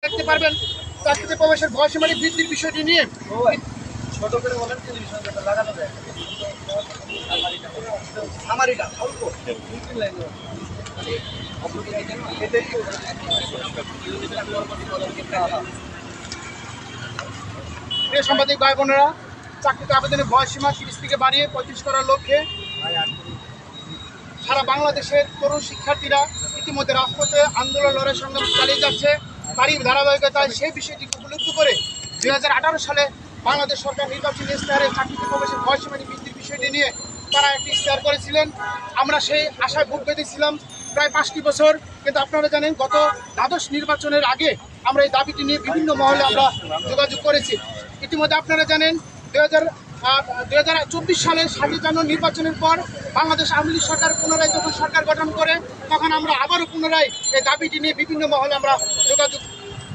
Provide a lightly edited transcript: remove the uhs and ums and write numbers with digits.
দেখতে পারবেন চাকরিতে প্রবেশের বয়সীমাটি বৃদ্ধির বিষয়টি নিয়ে ছোট করে বলেন টেলিভিশনটা লাগানো যায় আমার এটা অল্প প্রিয় সাংবাদিক ভাই বোনেরা, চাকরিতে আবেদনের বয়সীমা 30 থেকে বাড়িয়ে 35 করার লক্ষ্যে সারা বাংলাদেশের তরুণ শিক্ষার্থীরা ইতিমধ্যে রাজপথে আন্দোলন লড়াই সংগ্রাম চালিয়ে যাচ্ছে। তারই ধারাবাহিকতায় সেই বিষয়টি উপলব্ধি করে 2018 সালে বাংলাদেশ সরকার নির্বাচনী ইশতেহারে চাকরিতে প্রবেশের বয়সীমাটি বৃদ্ধির বিষয়টি নিয়ে তারা একটি ইশতেহার করেছিলেন। আমরা সেই আশায় বুক বেঁধেছিলাম প্রায় 5টি বছর, কিন্তু আপনারা জানেন গত দ্বাদশ নির্বাচনের আগে আমরা এই দাবিটি নিয়ে বিভিন্ন মহলে আমরা যোগাযোগ করেছি। ইতিমধ্যে আপনারা জানেন 2024 সালের 7 জানুয়ারি নির্বাচনের পর বাংলাদেশ আওয়ামী লীগ সরকার পুনরায় যখন সরকার গঠন করে, তখন আমরা আবারও পুনরায় এই দাবিটি নিয়ে বিভিন্ন মহলে আমরা যোগাযোগ